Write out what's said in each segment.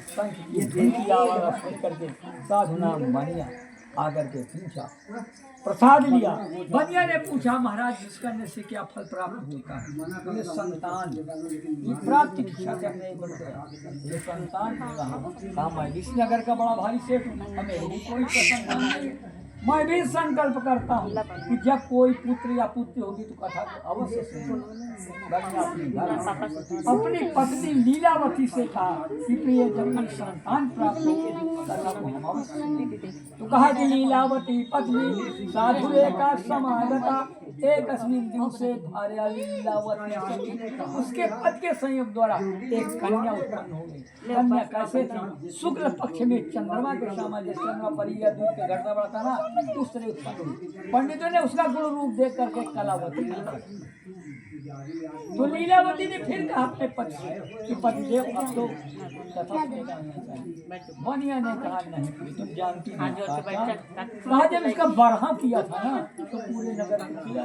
शंख की धुन की आवाज सुन करके साधु नाम बनिया आकर के पूछा, प्रसाद लिया। बनिया ने पूछा, महाराज जिस करने से क्या फल प्राप्त होता है? बोले संतान, ये प्राप्ति की इच्छा से हमने ये संतान मिल रहा। हाँ, मैं विष्णुनगर का बड़ा भारी सेठ हूँ, हमें भी कोई संतान नहीं। मैं भी संकल्प करता हूँ कि जब कोई पुत्र या पुत्री होगी तो कथा को अवश्य सुनूंगा। अपनी पत्नी लीलावती से कहा कि प्रिय जब कोई संतान प्राप्त होगी कथा को हम अवश्य सुनेंगे। तो कहा कि लीलावती पत्नी साधु का समागता एक दिन से भार्या लीलावती उसके पति के संयोग द्वारा एक कन्या उत्पन्न हो गई। कन्या कैसे थी? शुक्ल पक्ष में चंद्रमा के समान, जैसे चंद्रमा परिया दूध के घटना बढ़ता ना, उस तरह उत्पन्न हुई। पंडितों ने उसका गुण रूप देख करके कलावती तो लीलावती ने फिर कहा अपने पति से कि पतिदेव अब तो कथा सुनेगा नहीं। बनिया ने कहा नहीं, तुम जानती नहीं। कहा जब इसका बरहा किया था ना तो पूरे नगर में किया।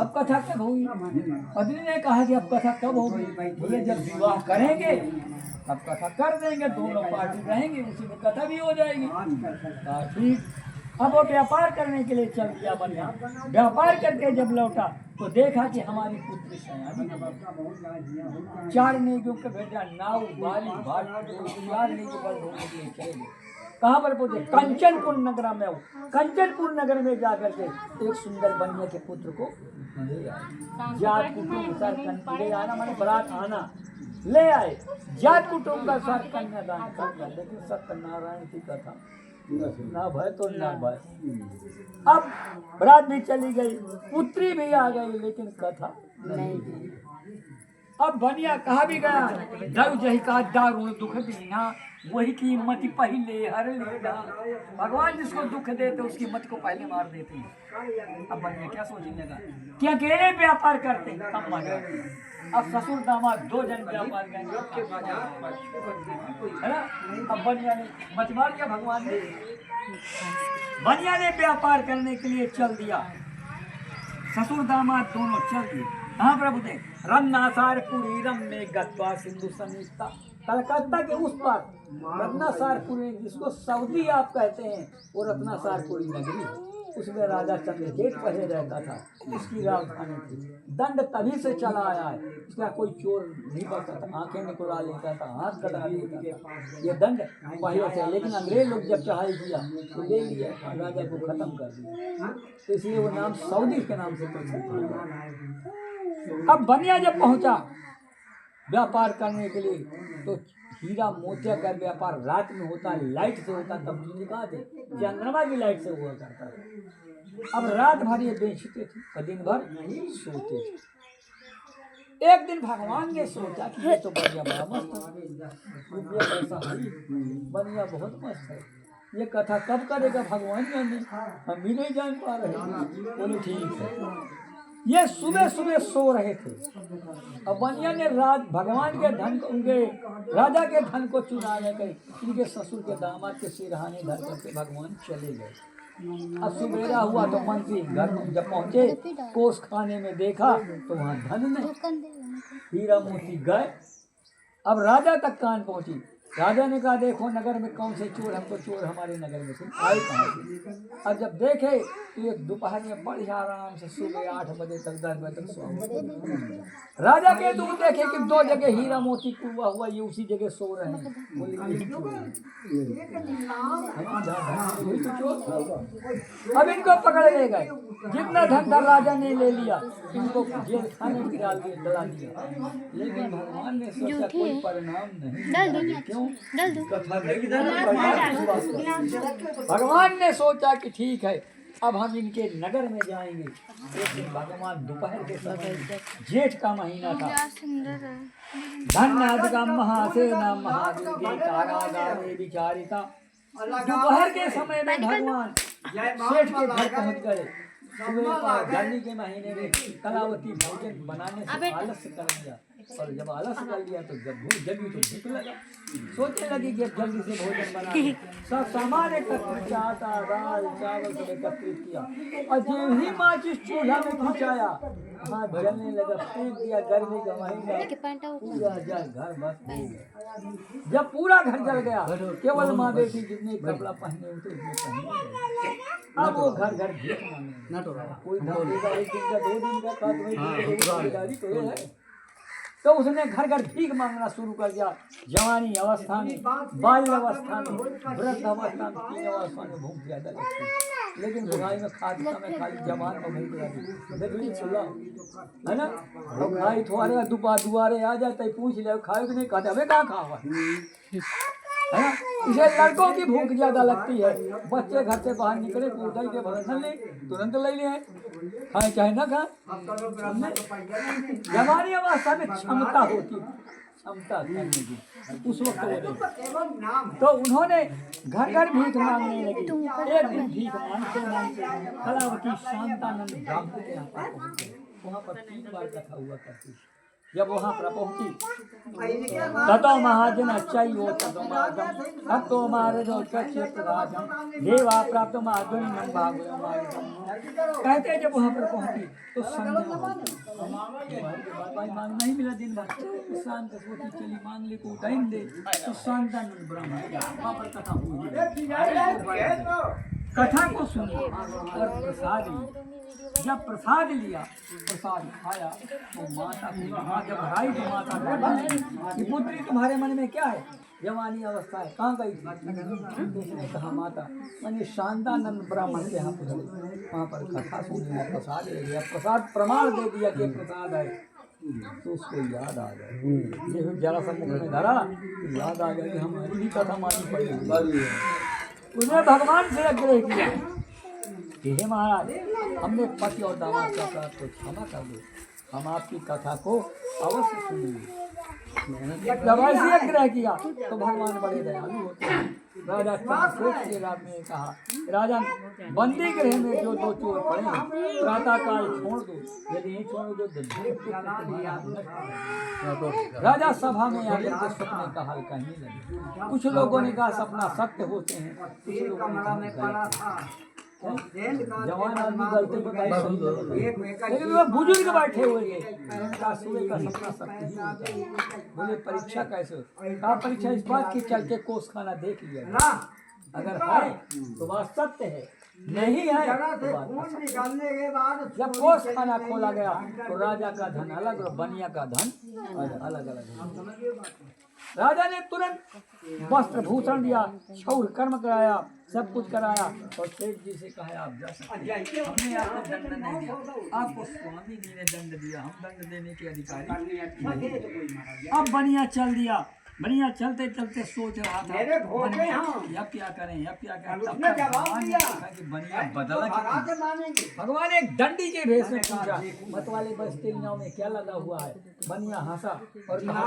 अब कथा कब होगी? पत्नी ने कहा कि अब कथा कब होगी? बोले जब विवाह करेंगे तब कथा कर देंगे, दोनों पार्टी रहेंगे, उसी में कथा भी हो जाएगी। ठीक। अब वो व्यापार करने के लिए चल गया बनिया। व्यापार करके जब लौटा तो देखा कि हमारी पुत्री सयानी 4 नेगियों के भेजा, नाव बाली भाट 4 नेगी पर ढूंढने के लिए चले गए। कहाँ पर पहुंचे? कंचनपुर नगर में। कंचनपुर नगर में जाकर के एक सुंदर बनिया के पुत्र को ले आए। जात कुटुंब सर ले आना माने बारात आना ले आए। जात कुटुंब का सर कन्यादान करना। लेकिन सत्यनारायण की कथा ना भय तो ना भय। अब बारात भी चली गई, पुत्री भी आ गई, लेकिन कथा नहीं। अब बनिया कहा भी गया, दरु जही का दारुण दुख दीना वही की मति पहले हर लेना। भगवान जिसको दुख देते उसकी मत को पहले मार देते हैं। अब बनिया क्या सोचने लगा कि अकेले व्यापार करते कम मजा। अब ससुर दामाद 2 जन व्यापार करेंगे है ना। अब बनिया ने मत मार दिया। भगवान ने बनिया ने व्यापार करने के लिए चल दिया। ससुर दामाद दोनों चल दिए। कहाँ प्रभु थे? रत्नासारपुरी रम में गत्वा सिंधु समीपता। कलकत्ता के उस पर रत्नासारपुरी, जिसको सऊदी आप कहते हैं, वो रत्नासारपुरी नगरी है। उसमें राजा चंद्रकेत पहले रहता था, उसकी राजधानी थी। दंड तभी से चला आया है, उसका कोई चोर नहीं पड़ता था, आंखें निकला लेता था, हाथ कटा लेता था, ये दंड पहले से। लेकिन अंग्रेज लोग जब चढ़ाई किया तो ले लिया, राजा को खत्म कर दिया, तो इसलिए वो नाम सऊदी के नाम से प्रसिद्ध हुआ। अब बनिया जब पहुंचा व्यापार करने के लिए तो हीरा मोतिया का व्यापार रात में होता, लाइट से होता। तब तुझे कहा थे चंद्रमा की लाइट से हुआ करता था। अब रात भर ये बेचते थे और दिन भर सोते थे। एक दिन भगवान ने सोचा कि ये तो बनिया बड़ा मस्त है, बनिया बहुत मस्त है, ये कथा कब करेगा भगवान जाने, हम भी नहीं जान पा रहे। बोले ठीक है। ये सुबह सुबह सो रहे थे। अब बनिया ने रात भगवान के धन को, उनके राजा के धन को चुराने गए, उनके ससुर के दामाद के सिरहाने धर करके भगवान चले गए। अब सुबेरा हुआ तो मंत्री घर में जब पहुंचे, कोस खाने में देखा तो वहां धन नहीं, हीरा मोती गए। अब राजा तक कान पहुंची। राजा ने कहा देखो नगर में कौन से चोर, हमको चोर हमारे नगर में से आए कहाँ से। और जब देखे तो एक दोपहर में बढ़िया आराम से सुबह 8 बजे तक 10 बजे तक सो। राजा के तुम देखे कि 2 जगह हीरा मोती कुआ हुआ, ये उसी जगह सो रहे हैं। बोले अब इनको पकड़ ले गए। जितना धन था राजा ने ले लिया, इनको जेल खाने में डाल दिया। लेकिन भगवान ने सोचा कोई परिणाम नहीं। क्यों? भगवान ने सोचा कि ठीक है अब हम इनके नगर में जाएंगे। लेकिन भगवान दोपहर के समय, जेठ का महीना था, धन्य महासेना महादेवी कारागारे विचारिता। दोपहर के समय में भगवान सेठ के घर पहुंच गए। सुबह पर गर्मी के महीने में कलावती भोजन बनाने से आलस्य कर लिया, और जब आलस्य कर लिया तो जब भूख जगी तो भूख लगा, सोचने लगी कि अब जल्दी से भोजन बना लें। सब सामान एकत्रित किया, आटा दाल चावल सब एकत्रित किया, और जब ही माचिस चूल्हा में खिंचाया हाथ जलने लगा, फेंक दिया। गर्मी का महीना पूरा घर बस जब पूरा घर जल गया, केवल माँ बेटी जितने कपड़ा पहने होते उतने पहने। अब वो घर घर भीख मांगे, कोई देगा, एक दिन का 2 दिन का खर्च तो है। तो उसने घर घर भीख मांगना शुरू कर दिया। जवानी अवस्था में, बाल्य अवस्था में, वृद्ध अवस्था में, 3 अवस्था में भूख ज्यादा लगती है, लेकिन बुढ़ाई में खाते समय खाली जवान में भूख लगी है ना। तो खाई थोड़े दुआरे आ जाते पूछ ले खाए कि नहीं खाते, हमें कहाँ खाओ है ना। इसे लड़कों की भूख ज्यादा लगती है, बच्चे घर से बाहर निकले पूछाई के भरोसा ले तुरंत ले लिए, खाए चाहे ना खाए। जवानी अवस्था में क्षमता होती, क्षमता करने की उस वक्त वो तो उन्होंने घर घर भीख मांगने लगी। एक दिन भीख मांगते मांगते कलावती शांतानंद ब्राह्मण के यहाँ पर पहुँचे। वहाँ पर 3 बार कथा हुआ करती। जब वहाँ पर पहुँची ततो महाजन अच्छाई वो ततो महाराजो चक्षुराजम देवा प्राप्त महाजन मन भाग कहते। जब वहाँ पर पहुँची तो भाई मांग नहीं मिला दिन भर, शांत सोची चली मांग ले को टाइम दे। तो शांतानंद ब्राह्मण वहाँ पर कथा हुई, कथा को सुनी और प्रसाद लिया। जब प्रसाद लिया, प्रसाद खाया तो माता को जब हराई तो माता कि पुत्री तुम्हारे मन में क्या है, जवानी अवस्था है, कहाँ गई थी। उसने कहा माता मैंने शांतानंद ब्राह्मण के यहाँ पहुँचे, वहाँ पर कथा सुनी, प्रसाद ले लिया, प्रसाद प्रमाण दे दिया कि प्रसाद है। तो उसको याद आ गया, जरा सा मुख में धरा याद आ गया कि हमारी भी कथा मानी पड़ेगी। उसने भगवान से आग्रह किया कि हे महाराज, हमने पति और दामाद का अपराध को क्षमा कर दो, हम आपकी कथा को अवश्य सुनेंगे। जब ऐसे आग्रह किया तो भगवान बड़े दयालु होते हैं। राजा चंद्रशेखर के राज में कहा, राजा बंदी गृह में जो 2 चोर पड़े हैं प्रातः काल छोड़ दो, यदि नहीं छोड़ो तो राजा सभा में आकर के सपने का हाल कहने लगे। कुछ लोगों ने कहा सपना सत्य होते हैं, कुछ लोगों ने कहा जवान आदमी गलती बताई, लेकिन वो बुजुर्ग बैठे हुए थे, सुबह का सपना सत्य ही होता है। बोले परीक्षा कैसे हो? कहा परीक्षा इस बात की चल के कोस खाना देख लिया, अगर है तो बात सत्य है, नहीं है तो बात। जब कोस खाना खोला गया तो राजा का धन अलग और बनिया का धन अलग अलग। राजा ने तुरंत वस्त्र भूषण दिया, क्षौर कर्म कराया, सब कुछ कराया और सेठ जी से कहा आप जा सकते, हमने आपको दंड नहीं दिया, आपको स्वामी जी ने दंड दिया, हम दंड देने के अधिकारी। अब बनिया चल दिया, बनिया चलते चलते सोच रहा था अब क्या करें, अब क्या करें। कि बनिया बदला, भगवान एक दंडी के भेष में पूछा, मत वाले बस्ती नाव में क्या लगा हुआ है। बनिया हंसा और कहा